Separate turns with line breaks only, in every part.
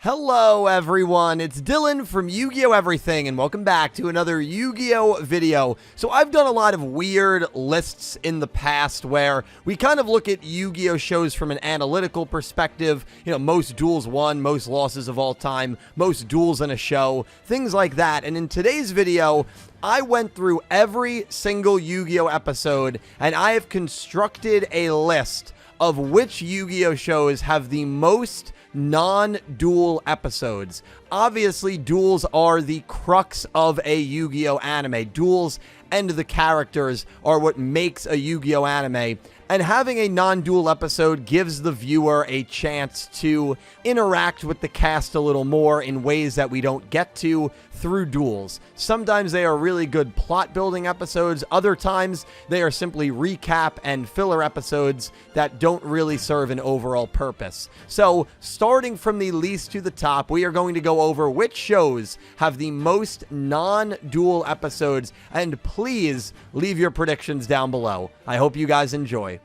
Hello everyone, it's Dylan from Yugioh Everything, and welcome back to another Yu-Gi-Oh video. So I've done a lot of weird lists in the past where we kind of look at Yu-Gi-Oh shows from an analytical perspective, most duels won, most losses of all time, most duels in a show, things like that. And in today's video, I went through every single Yu-Gi-Oh episode, and I have constructed a list of which Yu-Gi-Oh shows have the most non-duel episodes. Obviously, duels are the crux of a Yu-Gi-Oh anime. Duels and the characters are what makes a Yu-Gi-Oh anime. And having a non-duel episode gives the viewer a chance to interact with the cast a little more in ways that we don't get to through duels. Sometimes they are really good plot-building episodes. Other times, they are simply recap and filler episodes that don't really serve an overall purpose. So, starting from the least to the top, we are going to go over which shows have the most non-duel episodes, and please leave your predictions down below. I hope you guys enjoy.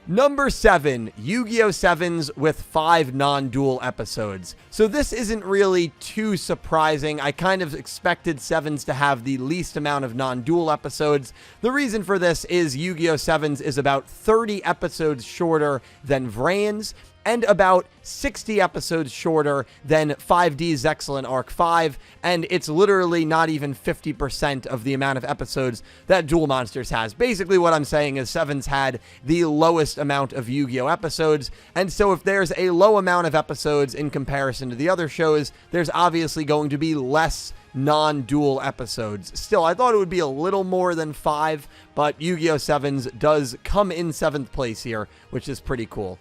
Number 7, Yu-Gi-Oh! 7s with 5 non-duel episodes. So this isn't really too surprising. I kind of expected 7s to have the least amount of non-duel episodes. The reason for this is Yu-Gi-Oh! 7s is about 30 episodes shorter than VRAINS, and about 60 episodes shorter than 5D's Excellent Arc 5, and it's literally not even 50% of the amount of episodes that Duel Monsters has. Basically, what I'm saying is 7's had the lowest amount of Yu-Gi-Oh! Episodes, and so if there's a low amount of episodes in comparison to the other shows, there's obviously going to be less non-duel episodes. Still, I thought it would be a little more than 5, but Yu-Gi-Oh! 7's does come in 7th place here, which is pretty cool.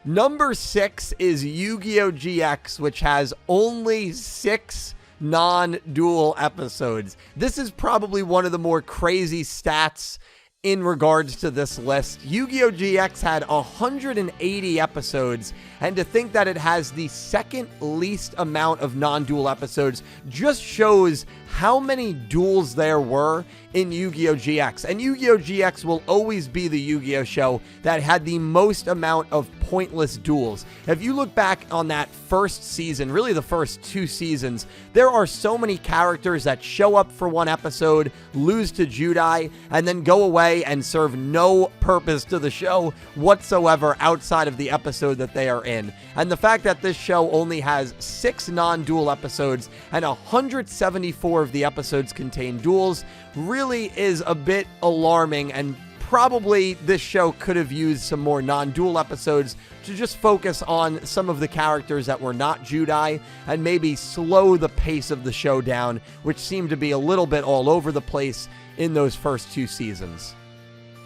Number 6 is Yu-Gi-Oh! GX, which has only 6 non-duel episodes. This is probably one of the more crazy stats in regards to this list. Yu-Gi-Oh! GX had 180 episodes, and to think that it has the second least amount of non-duel episodes just shows how many duels there were in Yu-Gi-Oh! GX. And Yu-Gi-Oh! GX will always be the Yu-Gi-Oh! show that had the most amount of pointless duels. If you look back on that first season, really the first 2 seasons, there are so many characters that show up for one episode, lose to Judai, and then go away and serve no purpose to the show whatsoever outside of the episode that they are in. And the fact that this show only has 6 non-duel episodes and 174 of the episodes contain duels really is a bit alarming, and probably this show could have used some more non-duel episodes to just focus on some of the characters that were not Judai and maybe slow the pace of the show down, which seemed to be a little bit all over the place in those first 2 seasons.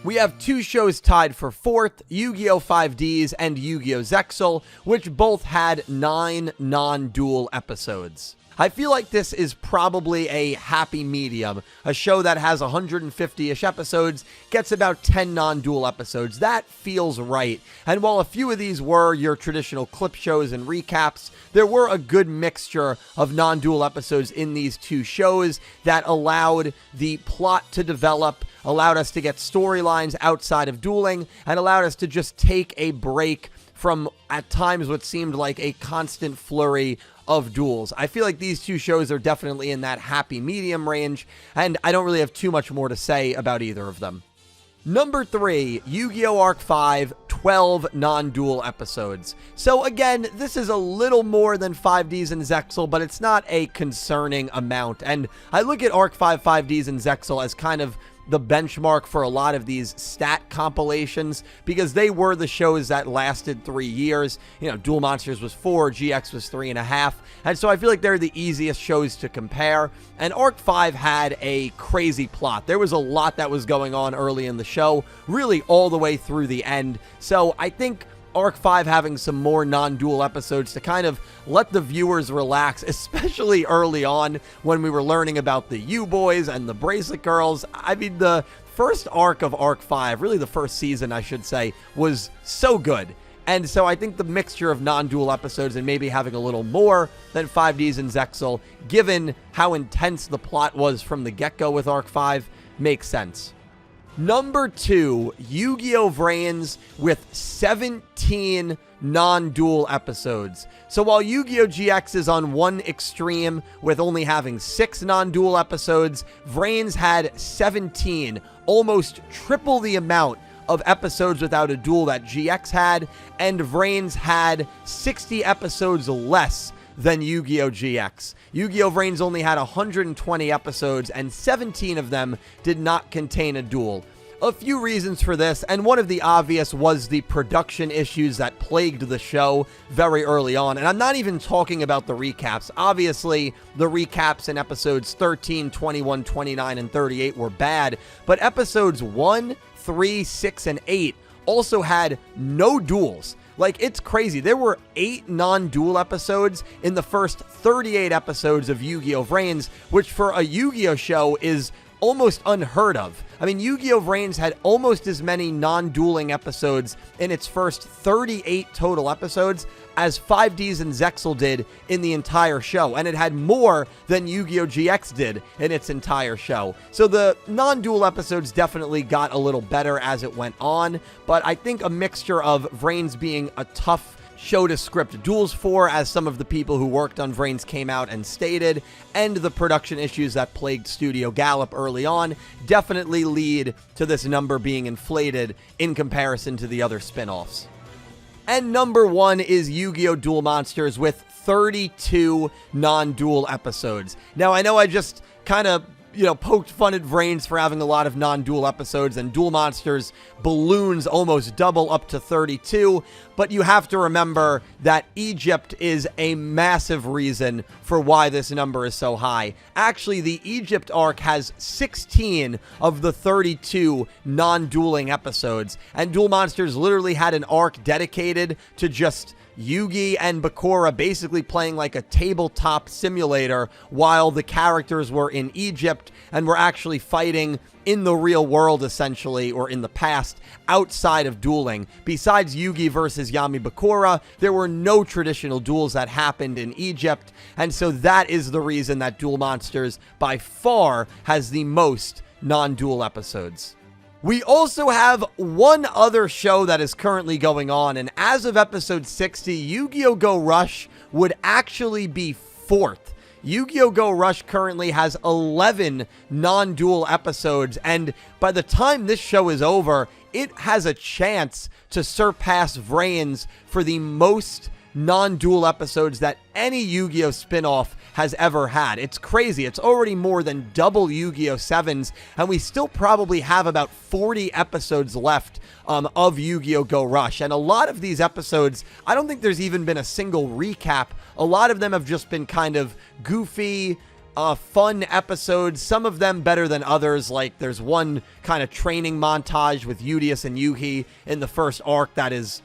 We have 2 shows tied for 4th, Yu-Gi-Oh! 5Ds and Yu-Gi-Oh! Zexal, which both had 9 non-duel episodes. I feel like this is probably a happy medium. A show that has 150-ish episodes gets about 10 non-duel episodes. That feels right. And while a few of these were your traditional clip shows and recaps, there were a good mixture of non-duel episodes in these 2 shows that allowed the plot to develop, allowed us to get storylines outside of dueling, and allowed us to just take a break from, at times, what seemed like a constant flurry of duels. I feel like these 2 shows are definitely in that happy medium range, and I don't really have too much more to say about either of them. Number 3, Yu-Gi-Oh! Arc 5, 12 non-duel episodes. So again, this is a little more than 5Ds and Zexal, but it's not a concerning amount. And I look at Arc 5, 5Ds, and Zexal as kind of the benchmark for a lot of these stat compilations, because they were the shows that lasted 3 years. Duel Monsters was 4, GX was 3.5, and so I feel like they're the easiest shows to compare. And Arc 5 had a crazy plot. There was a lot that was going on early in the show, really all the way through the end. So I think Arc 5 having some more non-duel episodes to kind of let the viewers relax, especially early on when we were learning about the U-Boys and the Bracelet Girls. I mean, the first arc of Arc 5, really the first season, I should say, was so good. And so I think the mixture of non-duel episodes and maybe having a little more than 5Ds and Zexal, given how intense the plot was from the get-go with Arc 5, makes sense. Number 2, Yu-Gi-Oh! VRAINS with 17 non-duel episodes. So while Yu-Gi-Oh! GX is on one extreme with only having 6 non-duel episodes, VRAINS had 17, almost triple the amount of episodes without a duel that GX had, and VRAINS had 60 episodes less than Yu-Gi-Oh! GX. Yu-Gi-Oh! VRAINS only had 120 episodes, and 17 of them did not contain a duel. A few reasons for this, and one of the obvious was the production issues that plagued the show very early on. And I'm not even talking about the recaps. Obviously, the recaps in episodes 13, 21, 29, and 38 were bad, but episodes 1, 3, 6, and 8 also had no duels. Like, it's crazy. There were 8 non-duel episodes in the first 38 episodes of Yu-Gi-Oh! VRAINS, which for a Yu-Gi-Oh! Show is almost unheard of. I mean, Yu-Gi-Oh! VRAINS had almost as many non-dueling episodes in its first 38 total episodes as 5Ds and Zexal did in the entire show, and it had more than Yu-Gi-Oh! GX did in its entire show. So the non-duel episodes definitely got a little better as it went on, but I think a mixture of VRAINS being a tough show to script duels for, as some of the people who worked on VRAINS came out and stated, and the production issues that plagued Studio Gallop early on definitely lead to this number being inflated in comparison to the other spin-offs. And number 1 is Yu-Gi-Oh! Duel Monsters with 32 non-duel episodes. Now, I know I just kind of poked fun at VRAINS for having a lot of non-duel episodes, and Duel Monsters balloons almost double up to 32, but you have to remember that Egypt is a massive reason for why this number is so high. Actually, the Egypt arc has 16 of the 32 non-dueling episodes, and Duel Monsters literally had an arc dedicated to just Yugi and Bakura basically playing like a tabletop simulator while the characters were in Egypt and were actually fighting in the real world, essentially, or in the past, outside of dueling. Besides Yugi versus Yami Bakura, there were no traditional duels that happened in Egypt, and so that is the reason that Duel Monsters by far has the most non-duel episodes. We also have one other show that is currently going on, and as of episode 60, Yu-Gi-Oh! Go Rush would actually be 4th. Yu-Gi-Oh! Go Rush currently has 11 non-duel episodes, and by the time this show is over, it has a chance to surpass VRAINS for the most non-duel episodes that any Yu-Gi-Oh! Spin-off has ever had. It's crazy. It's already more than double Yu-Gi-Oh! 7's, and we still probably have about 40 episodes left of Yu-Gi-Oh! Go Rush. And a lot of these episodes, I don't think there's even been a single recap. A lot of them have just been kind of goofy, fun episodes, some of them better than others. Like, there's one kind of training montage with Udius and Yuhi in the first arc that is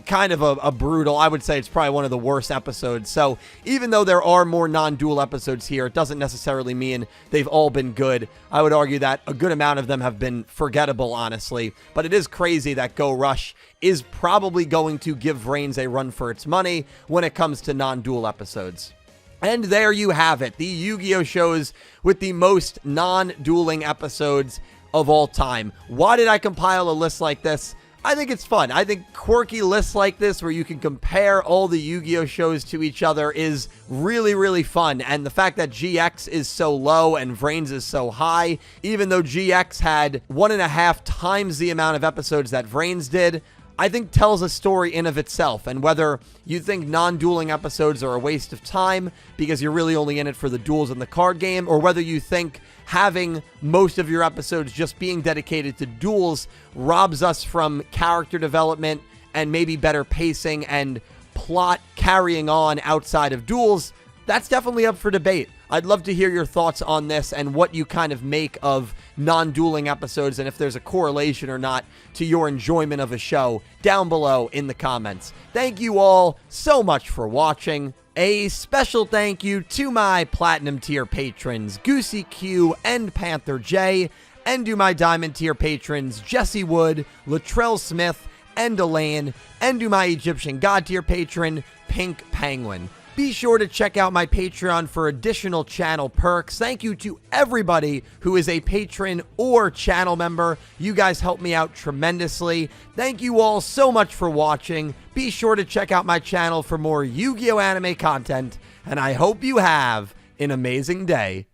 kind of a brutal, I would say it's probably one of the worst episodes. So even though there are more non-duel episodes here, it doesn't necessarily mean they've all been good. I would argue that a good amount of them have been forgettable, honestly. But it is crazy that Go Rush is probably going to give VRAINS a run for its money when it comes to non-duel episodes. And there you have it, the Yu-Gi-Oh! Shows with the most non-dueling episodes of all time. Why did I compile a list like this? I think it's fun. I think quirky lists like this where you can compare all the Yu-Gi-Oh! Shows to each other is really, really fun. And the fact that GX is so low and VRAINS is so high, even though GX had 1.5 times the amount of episodes that VRAINS did, I think tells a story in of itself. And whether you think non-dueling episodes are a waste of time because you're really only in it for the duels in the card game, or whether you think having most of your episodes just being dedicated to duels robs us from character development and maybe better pacing and plot carrying on outside of duels, that's definitely up for debate. I'd love to hear your thoughts on this and what you kind of make of non-dueling episodes, and if there's a correlation or not to your enjoyment of a show down below in the comments. Thank you all so much for watching. A special thank you to my Platinum tier patrons, Goosey Q and Panther J, and to my Diamond tier patrons, Jesse Wood, Latrell Smith, and Elaine, and to my Egyptian God tier patron, Pink Penguin. Be sure to check out my Patreon for additional channel perks. Thank you to everybody who is a patron or channel member. You guys help me out tremendously. Thank you all so much for watching. Be sure to check out my channel for more Yu-Gi-Oh! Anime content, and I hope you have an amazing day.